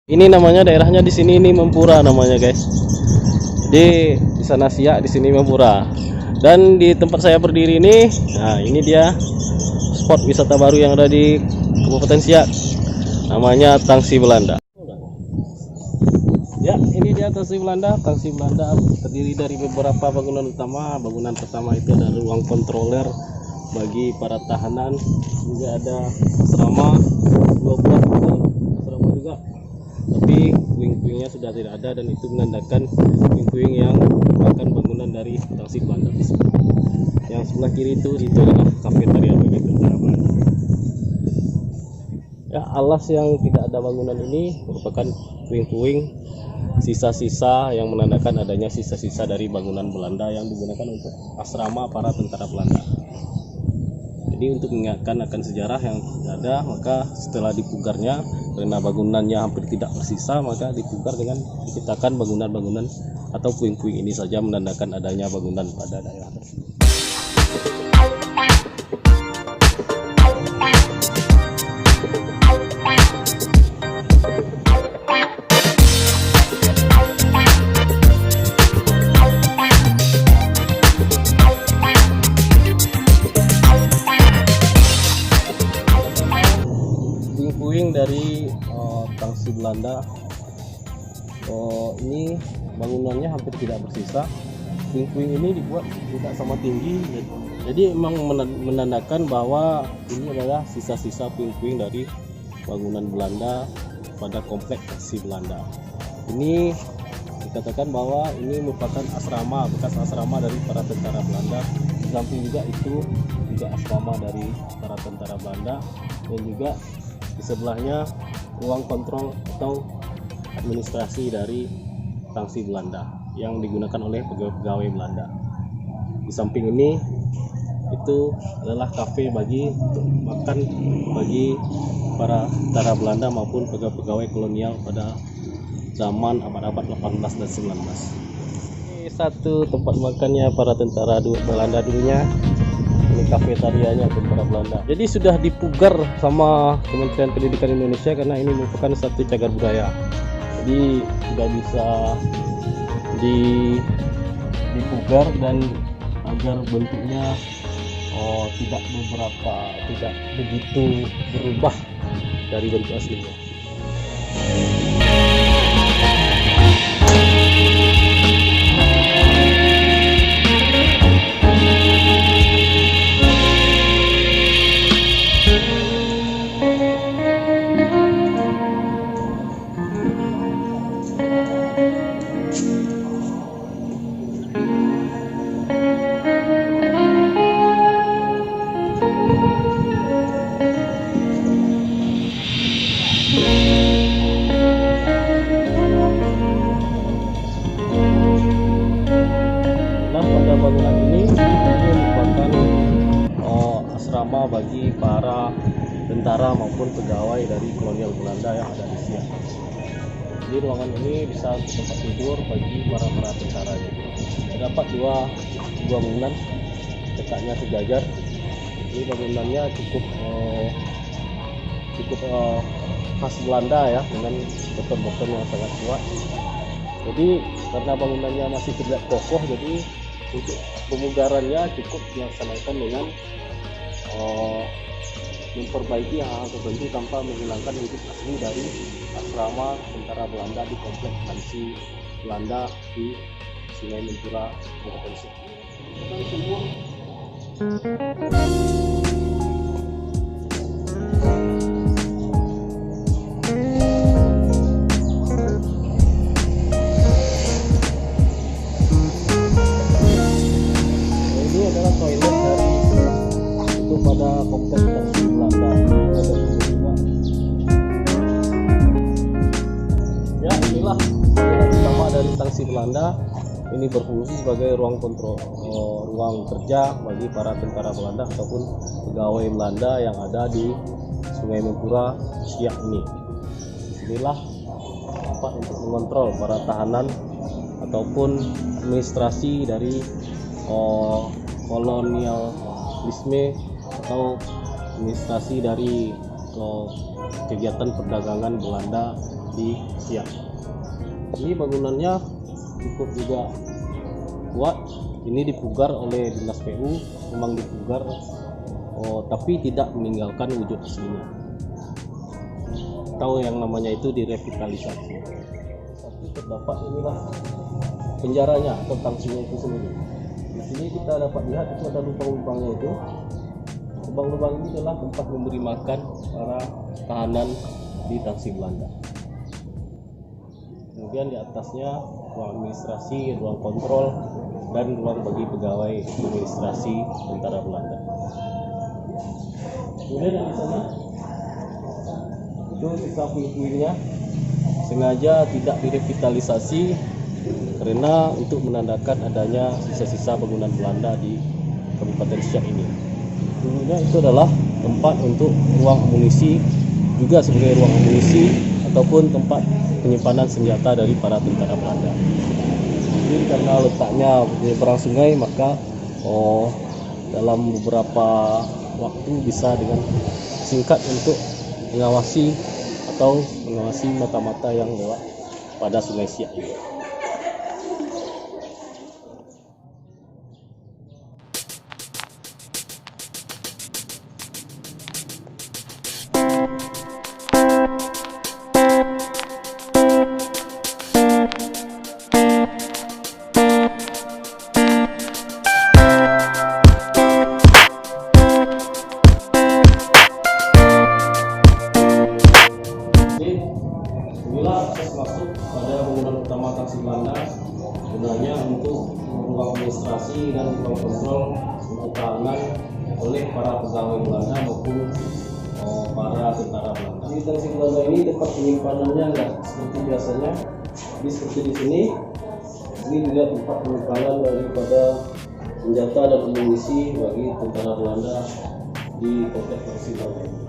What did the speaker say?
Ini namanya daerahnya di sini ini Mempura namanya guys. Di sana Siak, di sini Mempura. Dan di tempat saya berdiri ini, nah ini dia spot wisata baru yang ada di Kabupaten Siak. Namanya Tangsi Belanda. Ya, ini dia Tangsi Belanda. Tangsi Belanda terdiri dari beberapa bangunan utama. Bangunan pertama itu ada ruang kontroler bagi para tahanan. Juga ada asrama, 2 buah asrama juga. Tapi puing-puingnya sudah tidak ada dan itu menandakan puing-puing yang merupakan bangunan dari Tangsi Belanda. Yang sebelah kiri itu adalah kafetaria bagi tentara Belanda. Ya, alas yang tidak ada bangunan ini merupakan puing-puing sisa-sisa yang menandakan adanya sisa-sisa dari bangunan Belanda yang digunakan untuk asrama para tentara Belanda. Jadi untuk mengingatkan akan sejarah yang ada, maka setelah dipugarnya, karena bangunannya hampir tidak bersisa, maka dipugar dengan diciptakan bangunan-bangunan atau puing-puing ini saja menandakan adanya bangunan pada daerah tersebut. Puing dari Tangsi Belanda, ini bangunannya hampir tidak bersisa. Puing-puing ini dibuat tidak sama tinggi, jadi memang menandakan bahwa ini adalah sisa-sisa puing-puing dari bangunan Belanda pada kompleks Tangsi Belanda. Ini dikatakan bahwa ini merupakan asrama, bekas asrama dari para tentara Belanda. Di samping juga itu juga asrama dari para tentara Belanda, dan juga di sebelahnya ruang kontrol atau administrasi dari Tangsi Belanda yang digunakan oleh pegawai-pegawai Belanda. Di samping ini itu adalah kafe bagi untuk makan bagi para tentara Belanda maupun pegawai-pegawai kolonial pada zaman abad-abad 18 dan 19. Ini satu tempat makannya para tentara Belanda dulunya. Ini kafetarianya tentara Belanda. Jadi sudah dipugar sama Kementerian Pendidikan Indonesia karena ini merupakan satu cagar budaya. Jadi sudah bisa dipugar dan agar bentuknya tidak begitu berubah dari bentuk aslinya. Bangunan ini merupakan asrama bagi para tentara maupun pegawai dari kolonial Belanda yang ada di Siak. Jadi ruangan ini bisa tempat tidur bagi para tentara. Terdapat dua bangunan, letaknya sejajar. Ini bangunannya cukup khas Belanda ya, dengan beton-beton yang sangat kuat. Jadi karena bangunannya masih tidak kokoh, jadi untuk pemugarannya cukup dilaksanakan dengan memperbaiki hal-hal tertentu tanpa menghilangkan wujud asli dari asrama tentara Belanda di kompleks Tangsi Belanda di Sungai Mempura, Kabupaten Siak. Kompleks Tangsi Belanda. Ya, inilah utama dari Tangsi Belanda. Ini berfungsi sebagai ruang kontrol, ruang kerja bagi para tentara Belanda ataupun pegawai Belanda yang ada di Sungai Mempura Siak ini. Inilah tempat untuk mengontrol para tahanan ataupun administrasi dari kolonialisme atau administrasi dari kegiatan perdagangan Belanda di Siak. Ini bangunannya cukup juga kuat. Ini dipugar oleh Dinas PU, memang dipugar, tapi tidak meninggalkan wujud aslinya. Tahu yang namanya itu direvitalisasi. Tapi terdapat inilah penjaranya atau tangsinya itu sendiri. Di sini kita dapat lihat itu ada lubang-lubangnya itu. Lubang-lubang ini adalah tempat memberi makan para tahanan di tangsi Belanda. Kemudian di atasnya ruang administrasi, ruang kontrol, dan ruang bagi pegawai administrasi tentara Belanda. Kemudian di sana itu sisa puing-puingnya sengaja tidak direvitalisasi karena untuk menandakan adanya sisa-sisa bangunan Belanda di Kabupaten Siak ini. Dulunya itu adalah tempat untuk ruang amunisi, juga sebagai ruang amunisi ataupun tempat penyimpanan senjata dari para tentara Belanda. Jadi karena letaknya di perang sungai, maka dalam beberapa waktu bisa dengan singkat untuk mengawasi mata-mata yang lewat pada Sungai Siak ini. Inilah akses masuk pada bangunan utama tangsi Belanda, gunanya untuk ruang administrasi dan ruang kontrol untuk tahanan oleh para pegawai Belanda maupun para tentara Belanda. Di tangsi Belanda ini tempat penyimpanannya enggak seperti biasanya. Jadi seperti di sini, ini juga tempat penyimpanan daripada senjata dan amunisi bagi tentara Belanda di kompleks tangsi Belanda.